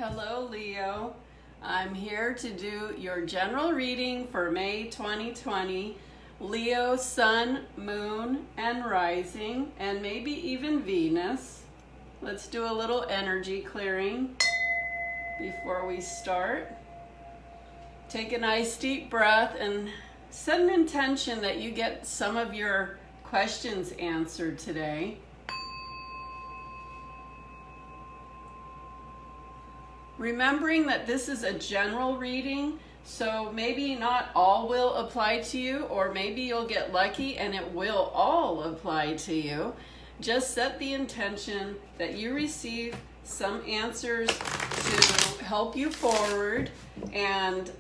Hello, Leo. I'm here to do your general reading for May 2020. Leo, Sun, Moon, and Rising, and maybe even Venus. Let's do a little energy clearing before we start. Take a nice deep breath and set an intention that you get some of your questions answered today. Remembering that this is a general reading, so maybe not all will apply to you, or maybe you'll get lucky and it will all apply to you. Just set the intention that you receive some answers to help you forward, and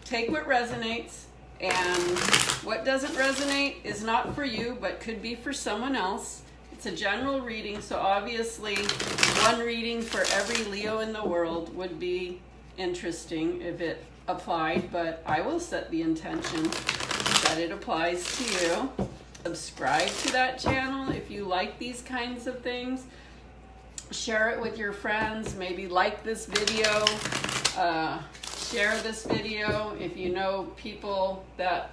take what resonates, and what doesn't resonate is not for you but could be for someone else. It's a general reading, so obviously one reading for every Leo in the world would be interesting if it applied, but I will set the intention that it applies to you. Subscribe to that channel if you like these kinds of things. Share it with your friends. Maybe like this video. Share this video if you know people that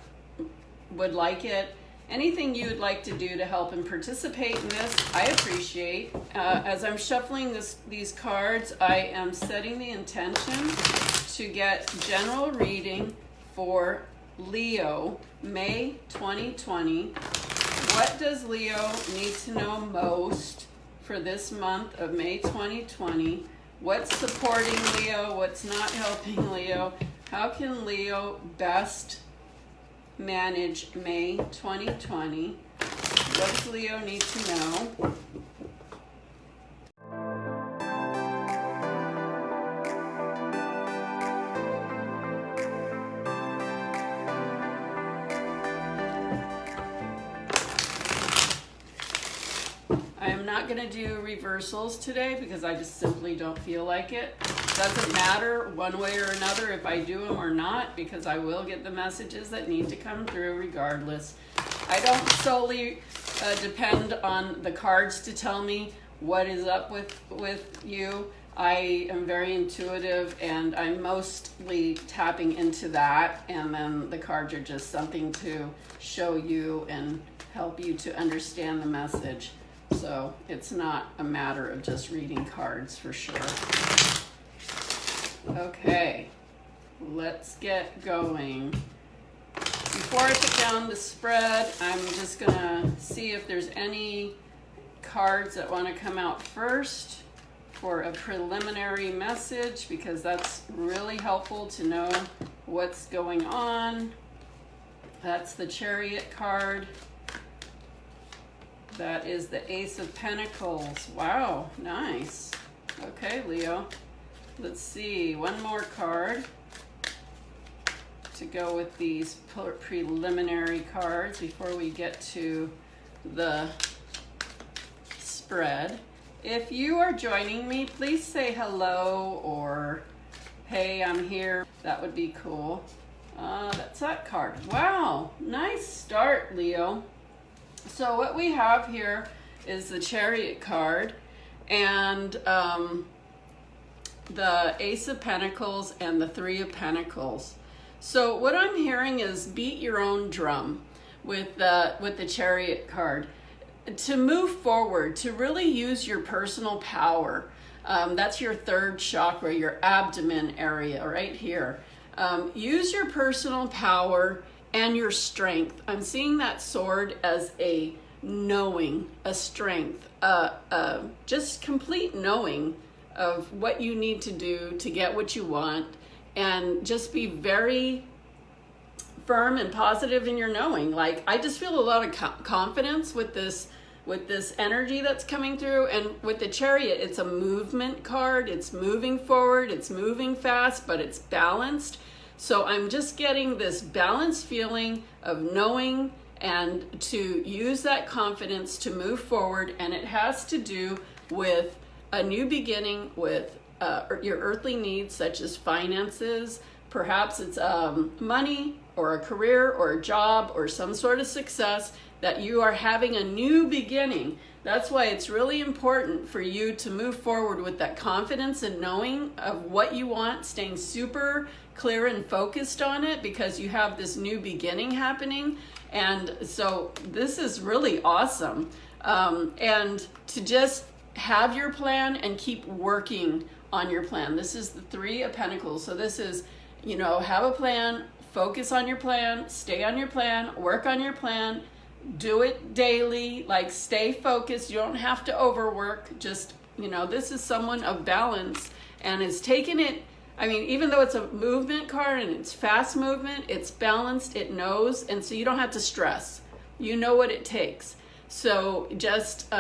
would like it. Anything you would like to do to help and participate in this, I appreciate. As I'm shuffling these cards, I am setting the intention to get general reading for Leo, May 2020. What does Leo need to know most for this month of May 2020? What's supporting Leo? What's not helping Leo? How can Leo best manage May 2020? What does Leo need to know? I am not going to do reversals today because I just simply don't feel like it. Doesn't matter one way or another if I do them or not, because I will get the messages that need to come through regardless. I don't solely depend on the cards to tell me what is up with you. I am very intuitive, and I'm mostly tapping into that, and then the cards are just something to show you and help you to understand the message. So it's not a matter of just reading cards for sure. Okay, let's get going. Before I put down the spread, I'm just gonna see if there's any cards that want to come out first for a preliminary message, because that's really helpful to know what's going on. That's the Chariot card. That is the Ace of Pentacles. Wow, nice. Okay, Leo. Let's see, one more card to go with these preliminary cards before we get to the spread. If you are joining me, please say hello or hey, I'm here. That would be cool. That's that card. Wow, nice start, Leo. So what we have here is the Chariot card and the Ace of Pentacles and the Three of Pentacles. So what I'm hearing is beat your own drum with the Chariot card. To move forward, to really use your personal power. That's your third chakra, your abdomen area right here. Use your personal power and your strength. I'm seeing that sword as a knowing, a strength, just complete knowing of what you need to do to get what you want, and just be very firm and positive in your knowing. Like, I just feel a lot of confidence with this energy that's coming through. And with the Chariot, it's a movement card. It's moving forward, it's moving fast, but it's balanced. So I'm just getting this balanced feeling of knowing and to use that confidence to move forward. And it has to do with a new beginning with your earthly needs, such as finances. Perhaps it's money, or a career or a job or some sort of success, that you are having a new beginning. That's why it's really important for you to move forward with that confidence and knowing of what you want, staying super clear and focused on it, because you have this new beginning happening. And so this is really awesome. And to just have your plan and keep working on your plan. This is the Three of Pentacles. So this is, you know, have a plan, focus on your plan, stay on your plan, work on your plan, do it daily, like stay focused. You don't have to overwork. Just, you know, this is someone of balance and is taking it. I mean, even though it's a movement card and it's fast movement, it's balanced, it knows, and so you don't have to stress. You know what it takes. So just,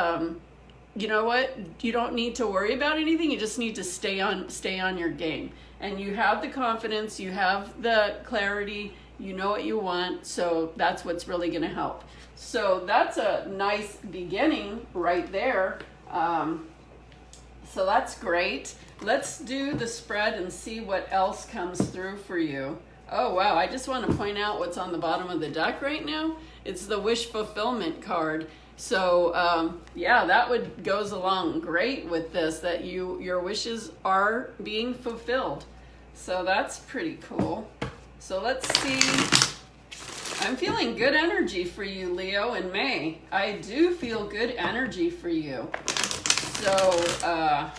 you know what? You don't need to worry about anything. You just need to stay on your game. And you have the confidence, you have the clarity, you know what you want. So that's what's really going to help. So that's a nice beginning right there. So that's great. Let's do the spread and see what else comes through for you. Oh, wow. I just want to point out what's on the bottom of the deck right now. It's the wish fulfillment card. So, yeah, that goes along great with this, that your wishes are being fulfilled. So that's pretty cool. So let's see. I'm feeling good energy for you, Leo, in May. I do feel good energy for you. So,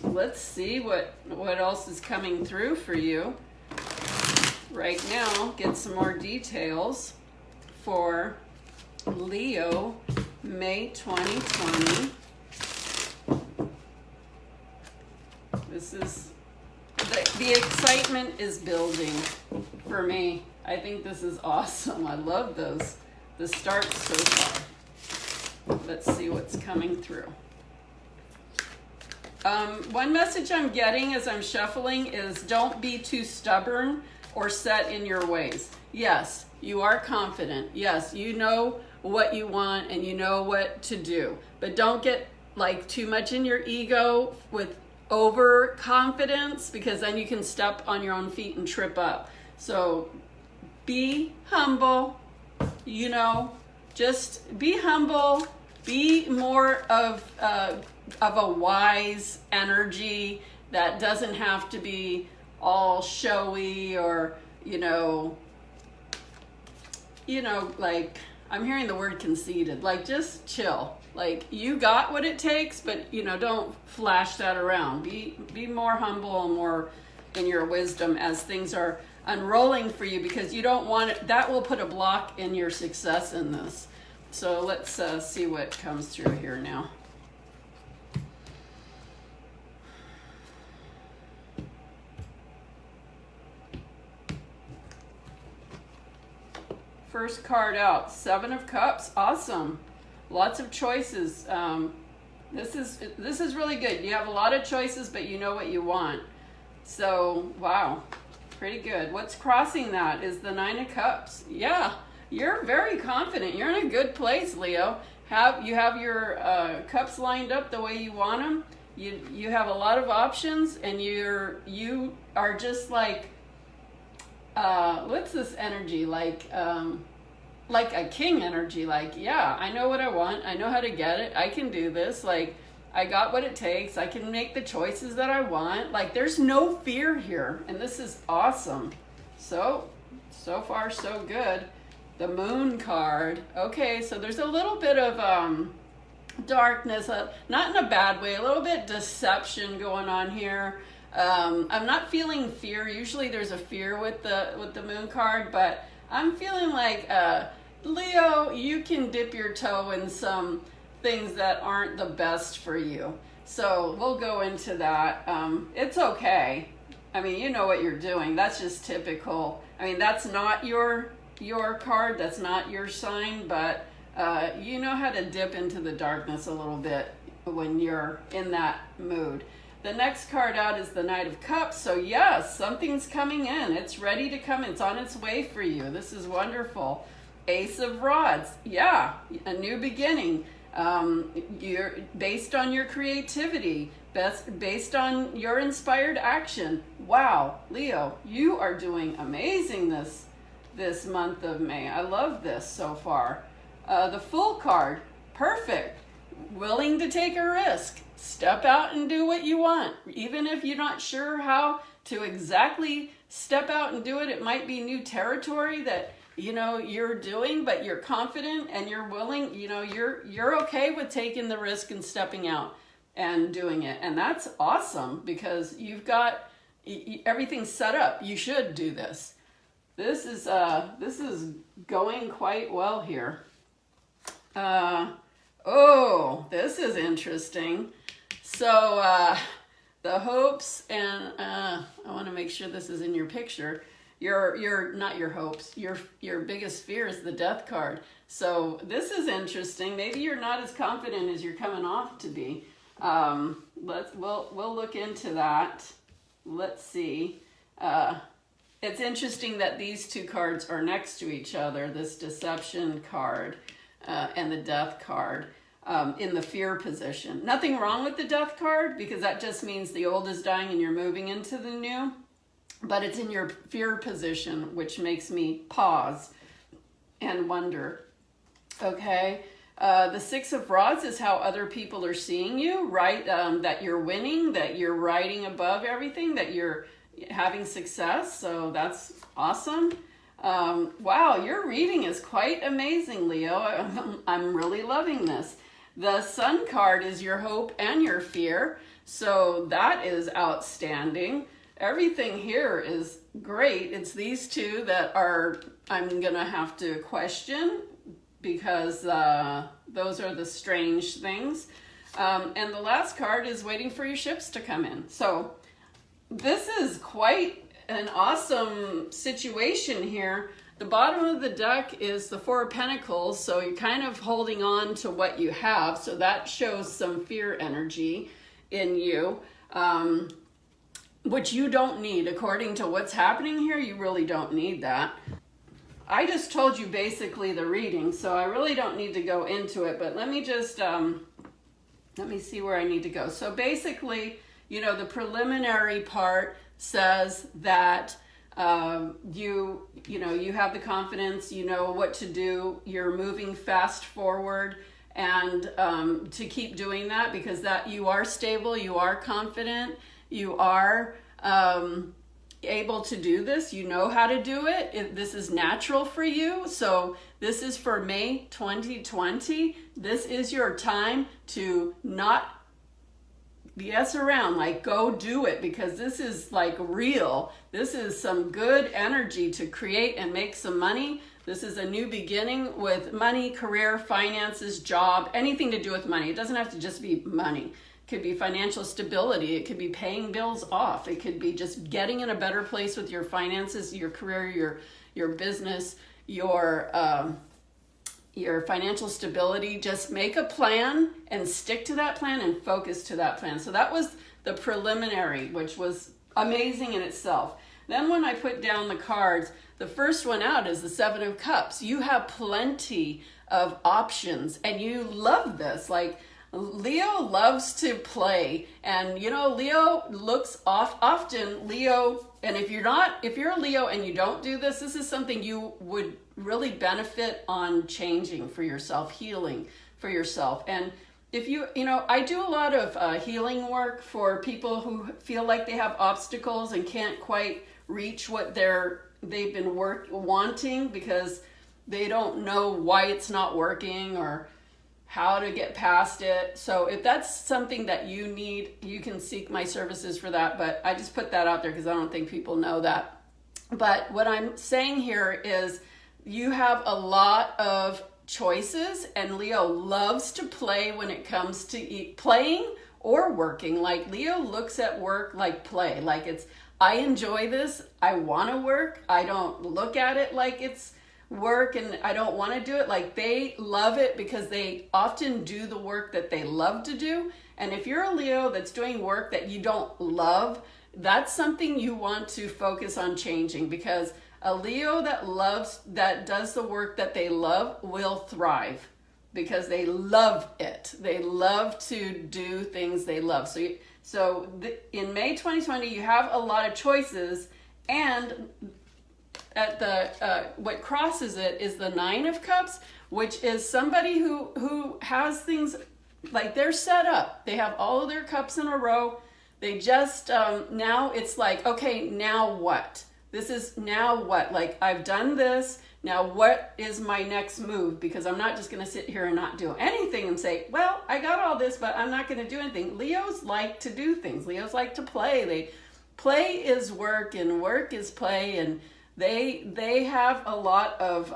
let's see what else is coming through for you right now. Get some more details for Leo, May 2020. This is the excitement is building for me. I think this is awesome. I love the starts so far. Let's see what's coming through. One message I'm getting as I'm shuffling is don't be too stubborn or set in your ways. Yes, you are confident. Yes, you know what you want and you know what to do. But don't get like too much in your ego with overconfidence, because then you can step on your own feet and trip up. So be humble, you know, just be humble, be more of a wise energy that doesn't have to be all showy or, you know, like I'm hearing the word conceited, like just chill. Like you got what it takes, but you know, don't flash that around. Be more humble and more in your wisdom as things are unrolling for you, because you don't want it, that will put a block in your success in this. So let's see what comes through here now. First card out, Seven of Cups. Awesome. Lots of choices. This is really good. You have a lot of choices, but you know what you want. So, wow. Pretty good. What's crossing that is the Nine of Cups. Yeah, you're very confident. You're in a good place, Leo. You have your cups lined up the way you want them. You have a lot of options, and you are just like, what's this energy, like a king energy, like, yeah, I know what I want, I know how to get it, I can do this, like, I got what it takes, I can make the choices that I want, like, there's no fear here, and this is awesome. So far so good. The Moon card. Okay, so there's a little bit of darkness, not in a bad way, a little bit deception going on here. I'm not feeling fear. Usually there's a fear with the Moon card, but I'm feeling like, Leo, you can dip your toe in some things that aren't the best for you. So we'll go into that. It's okay. I mean, you know what you're doing. That's just typical. I mean, that's not your card. That's not your sign, but you know how to dip into the darkness a little bit when you're in that mood. The next card out is the Knight of Cups. So yes, something's coming in. It's ready to come. It's on its way for you. This is wonderful. Ace of Rods. Yeah, a new beginning. You're based on your creativity, based on your inspired action. Wow, Leo, you are doing amazing this this month of May. I love this so far. The Fool card, perfect. Willing to take a risk. Step out and do what you want. Even if you're not sure how to exactly step out and do it, it might be new territory that you're doing, but you're confident and you're willing, you're okay with taking the risk and stepping out and doing it. And that's awesome because you've got everything set up. You should do this. This is going quite well here. Oh, this is interesting. So the hopes and I want to make sure this is in your picture. Your not your hopes. Your biggest fear is the Death card. So this is interesting. Maybe you're not as confident as you're coming off to be. We'll look into that. Let's see. It's interesting that these two cards are next to each other. This Deception card and the Death card. In the fear position. Nothing wrong with the Death card because that just means the old is dying and you're moving into the new. But it's in your fear position, which makes me pause and wonder. Okay, the Six of Rods is how other people are seeing you, right? That you're winning, that you're riding above everything, that you're having success. So that's awesome. Wow, your reading is quite amazing, Leo. I'm really loving this. The Sun card is your hope and your fear. So that is outstanding. Everything here is great. It's these two that I'm going to have to question because those are the strange things. And the last card is waiting for your ships to come in. So this is quite an awesome situation here. The bottom of the deck is the Four of Pentacles, so you're kind of holding on to what you have. So that shows some fear energy in you, which you don't need. According to what's happening here, you really don't need that. I just told you basically the reading, so I really don't need to go into it, but let me just, let me see where I need to go. So basically, the preliminary part says that you have the confidence, you know what to do, you're moving fast forward, and to keep doing that because that you are stable, you are confident, you are able to do this, you know how to do it. This is natural for you. So this is for May 2020. This is your time to not BS around, like go do it because this is like real. This is some good energy to create and make some money. This is a new beginning with money, career, finances, job, anything to do with money. It doesn't have to just be money. It could be financial stability. It could be paying bills off. It could be just getting in a better place with your finances, your career, your business, your financial stability. Just make a plan and stick to that plan and focus to that plan. So that was the preliminary, which was amazing in itself. Then when I put down the cards, the first one out is the Seven of Cups. You have plenty of options and you love this. Like Leo loves to play, and Leo looks often Leo, and if you're a Leo and you don't do this, this is something you would really benefit on changing for yourself, healing for yourself. And if I do a lot of healing work for people who feel like they have obstacles and can't quite reach what they've been wanting because they don't know why it's not working or how to get past it. So if that's something that you need, you can seek my services for that. But I just put that out there because I don't think people know that. But what I'm saying here is you have a lot of choices, and Leo loves to play when it comes to playing or working. Like Leo looks at work like play, like I enjoy this, I want to work, I don't look at it like it's work and I don't want to do it. Like they love it because they often do the work that they love to do. And if you're a Leo that's doing work that you don't love, that's something you want to focus on changing, because a Leo that does the work that they love will thrive because they love it. They love to do things they love. So in May 2020, you have a lot of choices, and at the what crosses it is the 9 of Cups, which is somebody who has things like they're set up. They have all of their cups in a row. They just now it's like, okay, now what? This is now what? Like, I've done this. Now what is my next move? Because I'm not just going to sit here and not do anything and say, well, I got all this, but I'm not going to do anything. Leos like to do things. Leos like to play. Play is work and work is play, and they have a lot of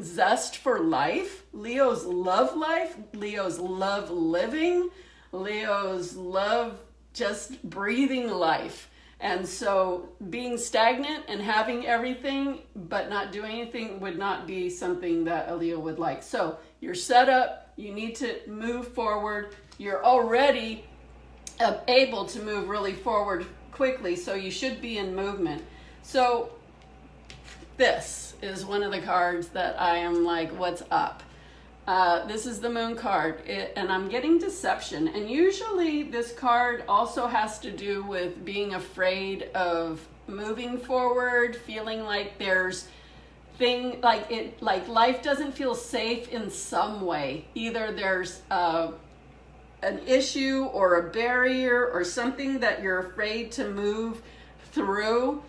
zest for life. Leos love life. Leos love living. Leos love just breathing life. And so being stagnant and having everything but not doing anything would not be something that a Leo would like. So you're set up, you need to move forward. You're already able to move really forward quickly, so you should be in movement. So this is one of the cards that I am like, what's up? This is the Moon card, and I'm getting deception. And usually this card also has to do with being afraid of moving forward, feeling like there's like life doesn't feel safe in some way. Either there's an issue or a barrier or something that you're afraid to move through.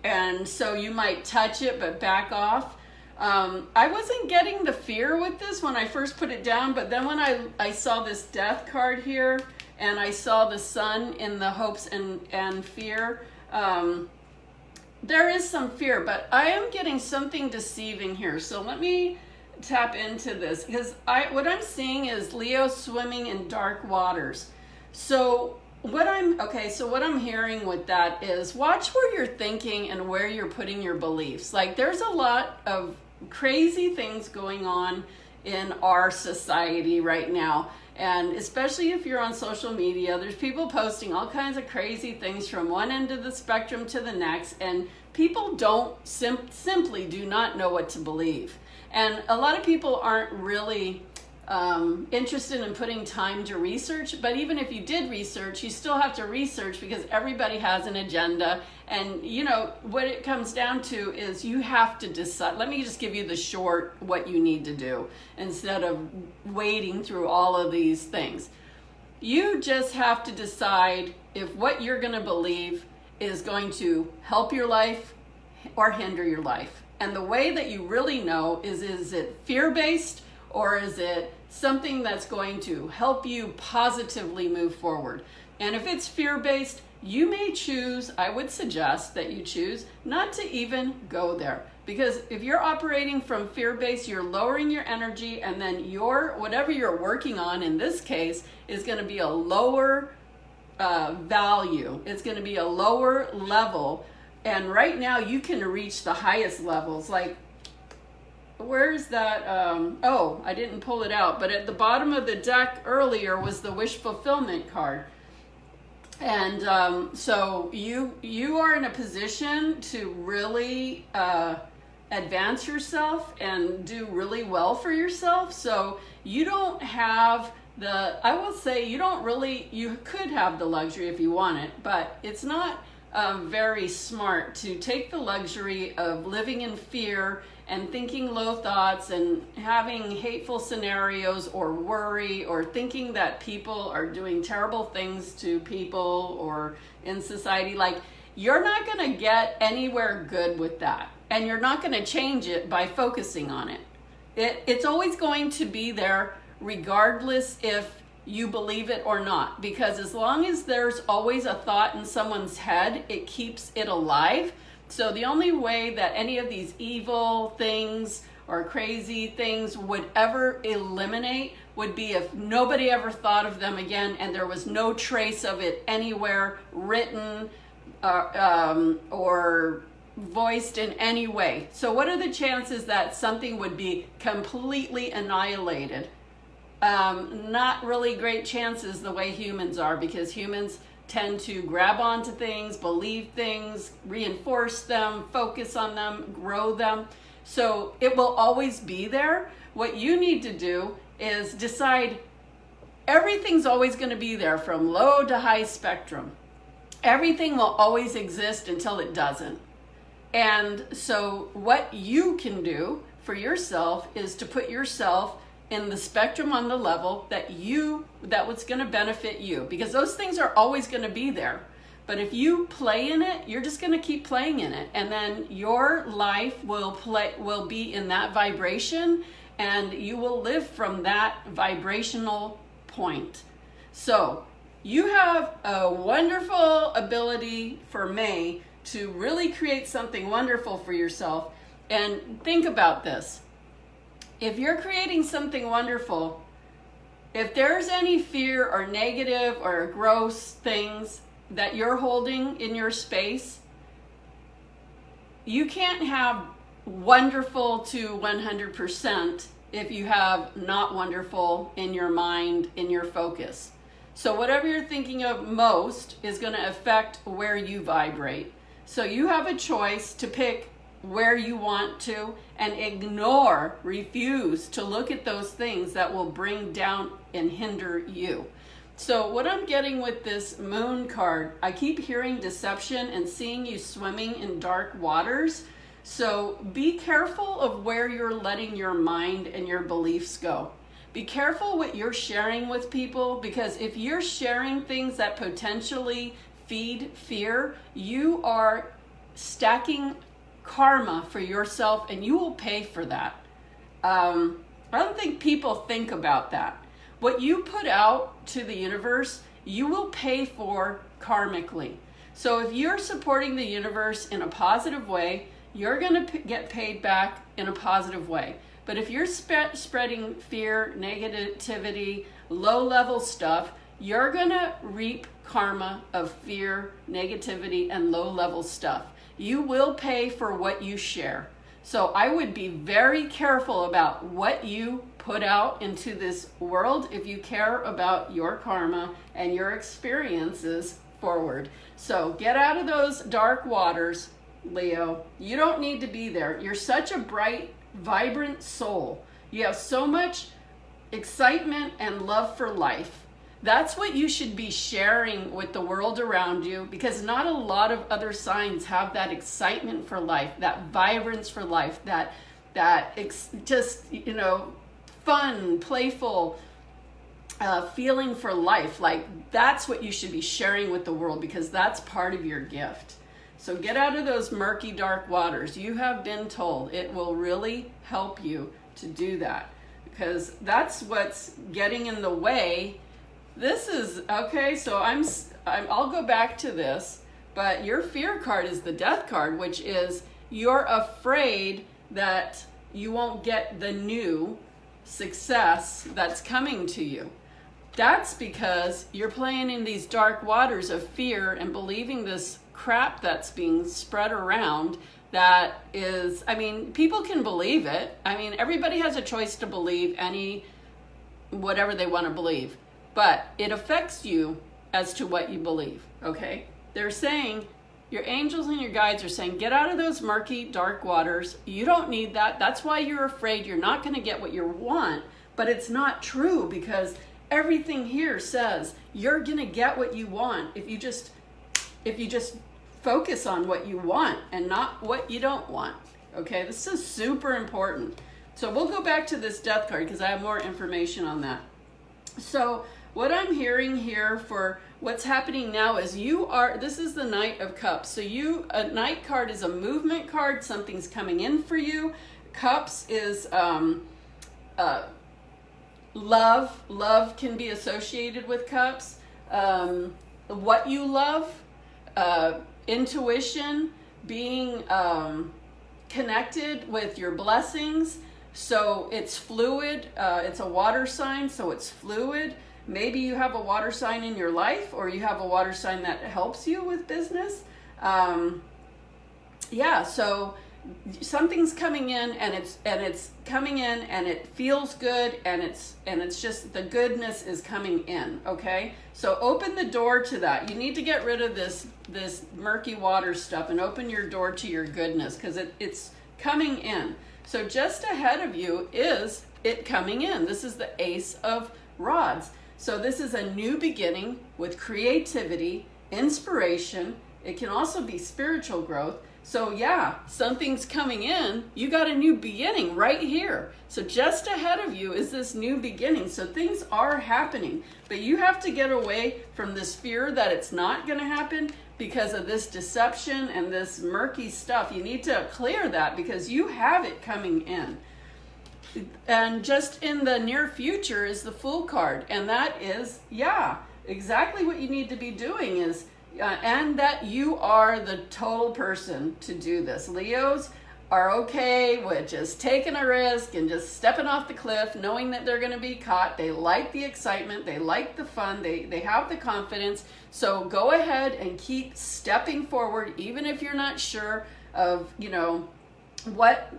And so you might touch it but back off. I wasn't getting the fear with this when I first put it down, but then when I saw this death card here and I saw the sun in the hopes and fear, there is some fear, but I am getting something deceiving here. So let me tap into this, because what I'm seeing is Leo swimming in dark waters. So what I'm hearing with that is watch where you're thinking and where you're putting your beliefs. Like, there's a lot of crazy things going on in our society right now, and especially if you're on social media, there's people posting all kinds of crazy things from one end of the spectrum to the next, and people don't simply do not know what to believe. And a lot of people aren't really interested in putting time to research, but even if you did research, you still have to research because everybody has an agenda. And you know what it comes down to is you have to decide. Let me just give you the short what you need to do instead of wading through all of these things. You just have to decide if what you're going to believe is going to help your life or hinder your life. And the way that you really know is it fear-based, or is it something that's going to help you positively move forward? And if it's fear-based, you may choose, I would suggest that you choose not to even go there. Because if you're operating from fear-based, you're lowering your energy, and then whatever you're working on in this case is going to be a lower value. It's going to be a lower level. And right now you can reach the highest levels. Like, where's that? Oh, I didn't pull it out, but at the bottom of the deck earlier was the wish fulfillment card. And so you are in a position to really advance yourself and do really well for yourself. So you don't have I will say you could have the luxury if you want it, but it's not very smart to take the luxury of living in fear and thinking low thoughts and having hateful scenarios or worry or thinking that people are doing terrible things to people or in society. Like, you're not going to get anywhere good with that, and you're not going to change it by focusing on it. It's always going to be there regardless if you believe it or not, because as long as there's always a thought in someone's head, it keeps it alive. So the only way that any of these evil things or crazy things would ever eliminate would be if nobody ever thought of them again and there was no trace of it anywhere written or voiced in any way. So what are the chances that something would be completely annihilated? Not really great chances the way humans are, because humans tend to grab onto things, believe things, reinforce them, focus on them, grow them. So it will always be there. What you need to do is decide everything's always going to be there from low to high spectrum. Everything will always exist until it doesn't. And so what you can do for yourself is to put yourself in the spectrum on the level that what's going to benefit you, because those things are always going to be there. But if you play in it, you're just going to keep playing in it, and then your life will be in that vibration, and you will live from that vibrational point. So you have a wonderful ability for May to really create something wonderful for yourself. And think about this. If you're creating something wonderful, if there's any fear or negative or gross things that you're holding in your space, you can't have wonderful to 100% if you have not wonderful in your mind, in your focus. So whatever you're thinking of most is going to affect where you vibrate. So you have a choice to pick where you want to, and refuse to look at those things that will bring down and hinder you. So what I'm getting with this moon card, I keep hearing deception and seeing you swimming in dark waters. So be careful of where you're letting your mind and your beliefs go. Be careful what you're sharing with people, because if you're sharing things that potentially feed fear, you are stacking karma for yourself, and you will pay for that. I don't think people think about that. What you put out to the universe, you will pay for karmically. So if you're supporting the universe in a positive way, you're going to get paid back in a positive way. But if you're spreading fear, negativity, low-level stuff, you're going to reap karma of fear, negativity, and low-level stuff. You will pay for what you share. So I would be very careful about what you put out into this world if you care about your karma and your experiences forward. So get out of those dark waters, Leo. You don't need to be there. You're such a bright, vibrant soul. You have so much excitement and love for life. That's what you should be sharing with the world around you, because not a lot of other signs have that excitement for life, that vibrance for life, fun, playful feeling for life. Like, that's what you should be sharing with the world, because that's part of your gift. So get out of those murky, dark waters. You have been told it will really help you to do that, because that's what's getting in the way. This is, okay, so I'll go back to this, but your fear card is the death card, which is you're afraid that you won't get the new success that's coming to you. That's because you're playing in these dark waters of fear and believing this crap that's being spread around that is, people can believe it. Everybody has a choice to believe whatever they want to believe. But it affects you as to what you believe, okay? They're saying, your angels and your guides are saying, get out of those murky, dark waters. You don't need that. That's why you're afraid you're not going to get what you want. But it's not true, because everything here says you're going to get what you want if you just focus on what you want and not what you don't want, okay? This is super important. So we'll go back to this death card because I have more information on that. So what I'm hearing here for what's happening now is this is the Knight of Cups. So a Knight card is a movement card. Something's coming in for you. Cups is love. Love can be associated with cups. What you love, intuition, being connected with your blessings. So it's fluid. It's a water sign, so it's fluid. Maybe you have a water sign in your life, or you have a water sign that helps you with business. So something's coming in, and it's coming in, and it feels good, and it's just the goodness is coming in. Okay, so open the door to that. You need to get rid of this murky water stuff and open your door to your goodness, because it's coming in. So just ahead of you is it coming in. This is the Ace of Rods. So this is a new beginning with creativity, inspiration, It can also be spiritual growth. So yeah, something's coming in. You got a new beginning right here. So just ahead of you is this new beginning. So things are happening, but you have to get away from this fear that it's not going to happen because of this deception and this murky stuff. You need to clear that because you have it coming in. And just in the near future is the Fool card. And that is, yeah, exactly what you need to be doing is, and that you are the total person to do this. Leos are okay with just taking a risk and just stepping off the cliff, knowing that they're going to be caught. They like the excitement. They like the fun. They have the confidence. So go ahead and keep stepping forward, even if you're not sure of, what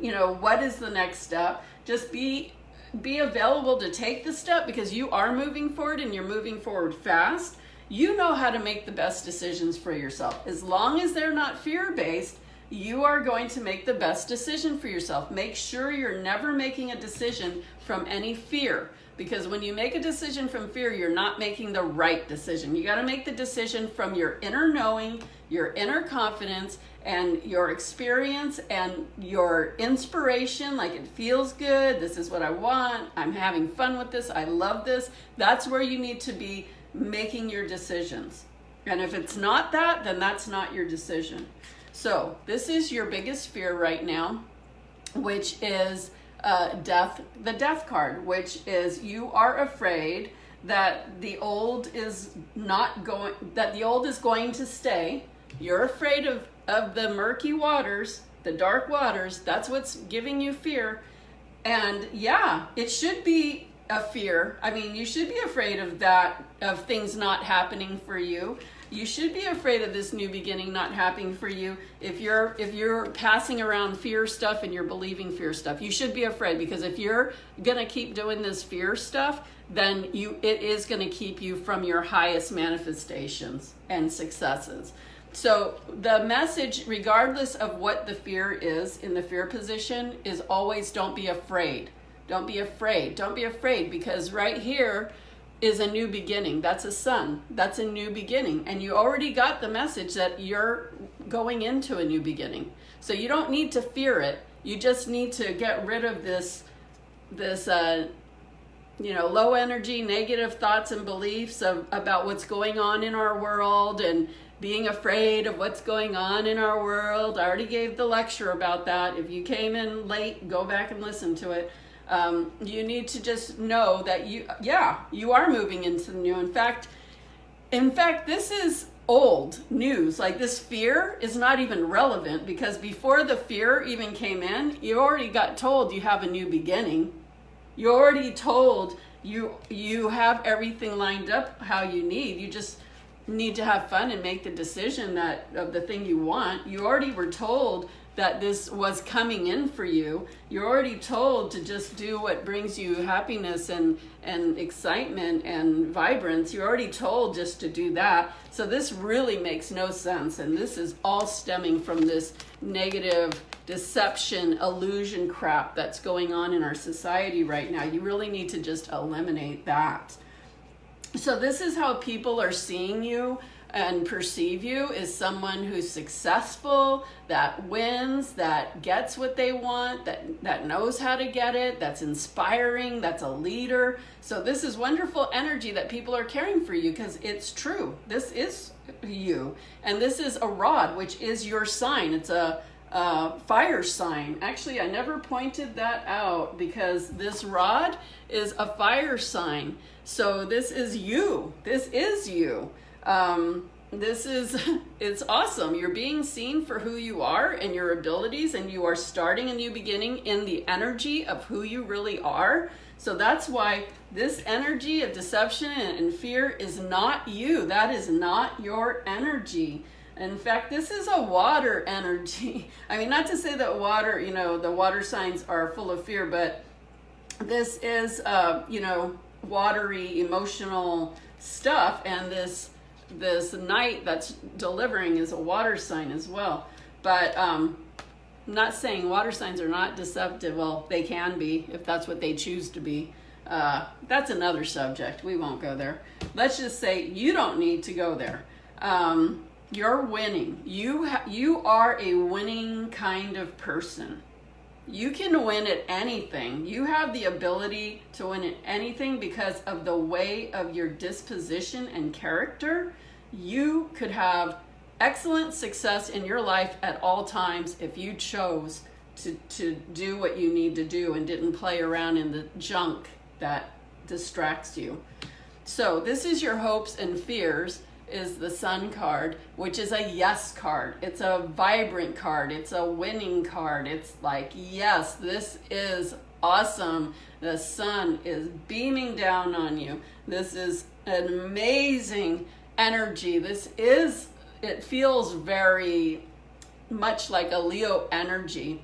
is the next step. Just be available to take the step because you are moving forward and you're moving forward fast. You know how to make the best decisions for yourself. As long as they're not fear-based, you are going to make the best decision for yourself. Make sure you're never making a decision from any fear, because when you make a decision from fear, you're not making the right decision. You got to make the decision from your inner knowing, your inner confidence, and your experience and your inspiration. Like, it feels good. This is what I want. I'm having fun with this. I love this. That's where you need to be making your decisions. And if it's not that, then that's not your decision. So this is your biggest fear right now, which is death, the death card, which is you are afraid that the old is going to stay. You're afraid of the murky waters, the dark waters. That's what's giving you fear. And yeah, it should be a fear. I mean, you should be afraid of that, of things not happening for you. You should be afraid of this new beginning not happening for you. If you're passing around fear stuff and you're believing fear stuff, you should be afraid, because if you're gonna keep doing this fear stuff, then it is gonna keep you from your highest manifestations and successes. So the message, regardless of what the fear is in the fear position, is always don't be afraid. Don't be afraid. Don't be afraid, because right here is a new beginning. That's a sun. That's a new beginning. And you already got the message that you're going into a new beginning. So you don't need to fear it. You just need to get rid of this low energy, negative thoughts and beliefs about what's going on in our world and being afraid of what's going on in our world. I already gave the lecture about that. If you came in late, go back and listen to it. You need to just know that you are moving into the new. In fact, this is old news. Like, this fear is not even relevant, because before the fear even came in, you already got told you have a new beginning. You already told you have everything lined up how you need. You just need to have fun and make the decision of the thing you want. You already were told that this was coming in for you. You're already told to just do what brings you happiness and excitement and vibrance. You're already told just to do that. So this really makes no sense. And this is all stemming from this negative deception, illusion crap that's going on in our society right now. You really need to just eliminate that. So this is how people are seeing you and perceive you, is someone who's successful, that wins, that gets what they want, that knows how to get it, that's inspiring, that's a leader. So this is wonderful energy that people are carrying for you, because it's true. This is you. And this is a rod, which is your sign. It's a fire sign. Actually, I never pointed that out, because this rod is a fire sign. So this is you. This is you. It's awesome. You're being seen for who you are and your abilities, and you are starting a new beginning in the energy of who you really are. So that's why this energy of deception and fear is not you. That is not your energy. In fact, this is a water energy. I mean, not to say that water, the water signs are full of fear, but this is, watery, emotional stuff, and this night that's delivering is a water sign as well. But I'm not saying water signs are not deceptive. Well, they can be if that's what they choose to be. That's another subject. We won't go there. Let's just say you don't need to go there. You're winning. You are a winning kind of person. You can win at anything. You have the ability to win at anything because of the way of your disposition and character. You could have excellent success in your life at all times if you chose to do what you need to do and didn't play around in the junk that distracts you. So this is your hopes and fears, is the Sun card, which is a yes card. It's a vibrant card. It's a winning card. It's like, yes, this is awesome. The sun is beaming down on you. This is an amazing energy. It feels very much like a Leo energy.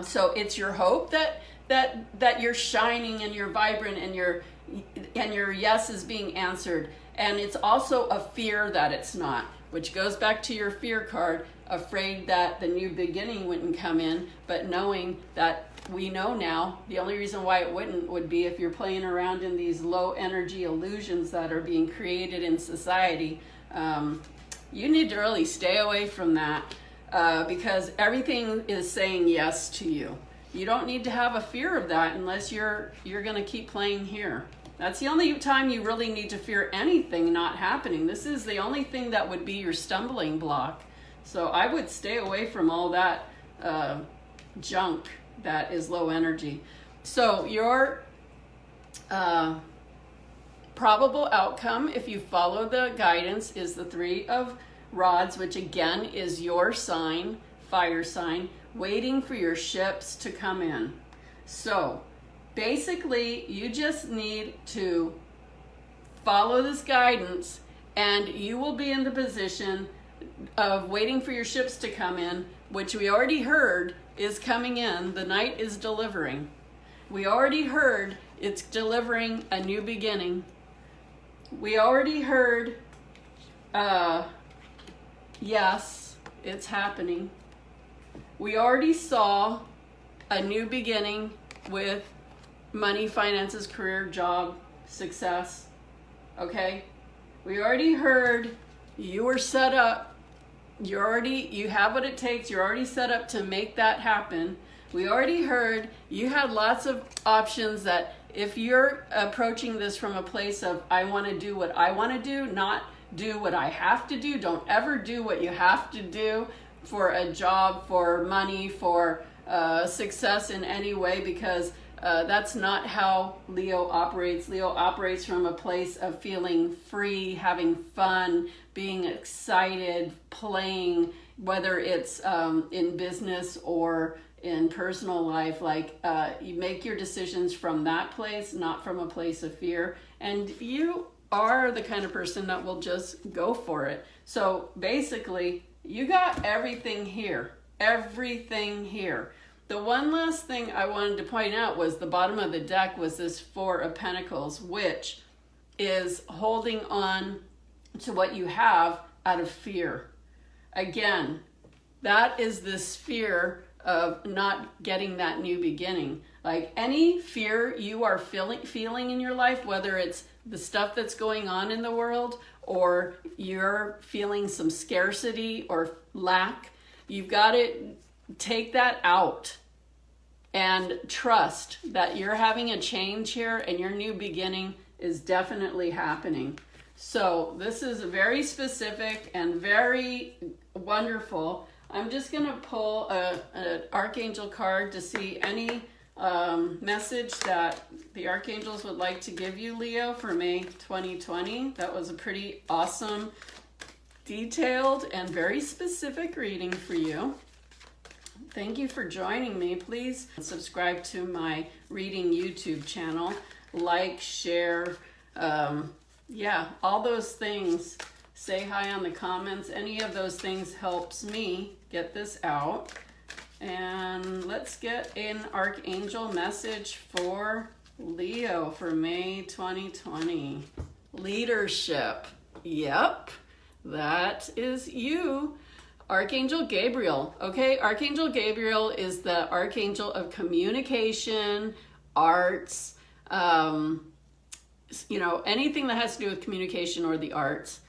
So it's your hope that you're shining and you're vibrant and your yes is being answered. And it's also a fear that it's not, which goes back to your fear card, afraid that the new beginning wouldn't come in, but knowing that we know now, the only reason why it wouldn't would be if you're playing around in these low energy illusions that are being created in society. You need to really stay away from that because everything is saying yes to you. You don't need to have a fear of that unless you're going to keep playing here. That's the only time you really need to fear anything not happening. This is the only thing that would be your stumbling block. So I would stay away from all that junk that is low energy. So your probable outcome, if you follow the guidance, is the Three of Rods, which again is your sign, fire sign, waiting for your ships to come in. So basically, you just need to follow this guidance and you will be in the position of waiting for your ships to come in, which we already heard is coming in. The night is delivering. We already heard it's delivering a new beginning. We already heard, yes, it's happening. We already saw a new beginning with money, finances, career, job, success. Okay? We already heard you were set up. You have what it takes. You're already set up to make that happen. We already heard you had lots of options that if you're approaching this from a place of I want to do what I want to do, not do what I have to do. Don't ever do what you have to do for a job, for money, for success in any way, because that's not how Leo operates. Leo operates from a place of feeling free, having fun, being excited, playing, whether it's in business or in personal life. Like you make your decisions from that place, not from a place of fear. And you are the kind of person that will just go for it. So basically, you got everything here. Everything here. The one last thing I wanted to point out was the bottom of the deck was this Four of Pentacles, which is holding on to what you have out of fear. Again, that is this fear of not getting that new beginning. Like any fear you are feeling in your life, whether it's the stuff that's going on in the world or you're feeling some scarcity or lack, you've got to take that out and trust that you're having a change here and your new beginning is definitely happening. So this is very specific and very wonderful. I'm just going to pull an Archangel card to see any message that the Archangels would like to give you, Leo, for May 2020. That was a pretty awesome, detailed, and very specific reading for you. Thank you for joining me. Please subscribe to my reading YouTube channel. Like, share, all those things. Say hi on the comments. Any of those things helps me get this out. And let's get an Archangel message for Leo for May 2020. Leadership. Yep, that is you. Archangel Gabriel. Okay, Archangel Gabriel is the archangel of communication, arts, anything that has to do with communication or the arts.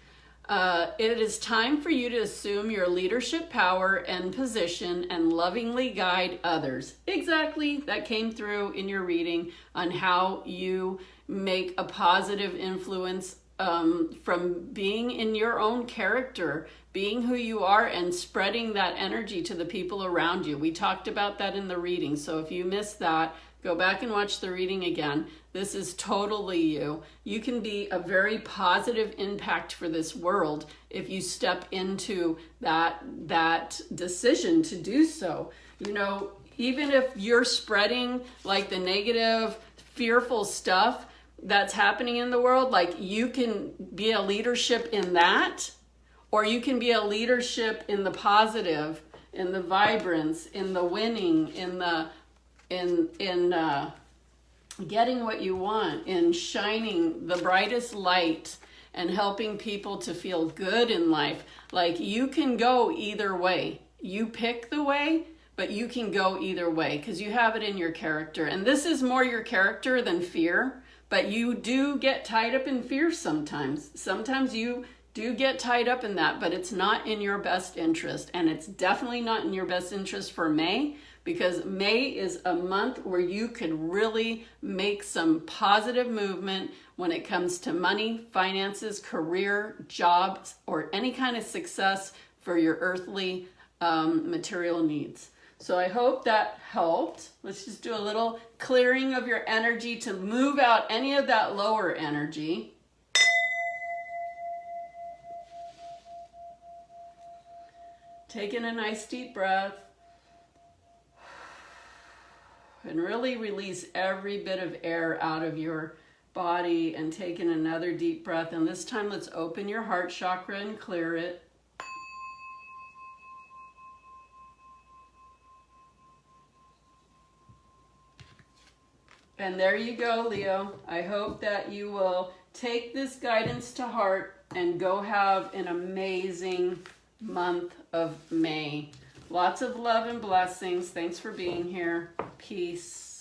It is time for you to assume your leadership power and position and lovingly guide others. Exactly, that came through in your reading on how you make a positive influence from being in your own character, being who you are, and spreading that energy to the people around you. We talked about that in the reading, so if you missed that, go back and watch the reading again. This is totally you. You can be a very positive impact for this world if you step into that decision to do so. You know, even if you're spreading like the negative, fearful stuff that's happening in the world, like you can be a leadership in that, or you can be a leadership in the positive, in the vibrance, in the winning, in the getting what you want, in shining the brightest light and helping people to feel good in life. Like you can go either way. You pick the way, but you can go either way because you have it in your character. And this is more your character than fear, but you do get tied up in fear sometimes. Sometimes you do get tied up in that, but it's not in your best interest. And it's definitely not in your best interest for May, because May is a month where you could really make some positive movement when it comes to money, finances, career, jobs, or any kind of success for your earthly material needs. So I hope that helped. Let's just do a little clearing of your energy to move out any of that lower energy. Taking a nice deep breath. And really release every bit of air out of your body, and taking another deep breath. And this time let's open your heart chakra and clear it. And there you go, Leo. I hope that you will take this guidance to heart and go have an amazing month of May. Lots of love and blessings. Thanks for being here. Peace.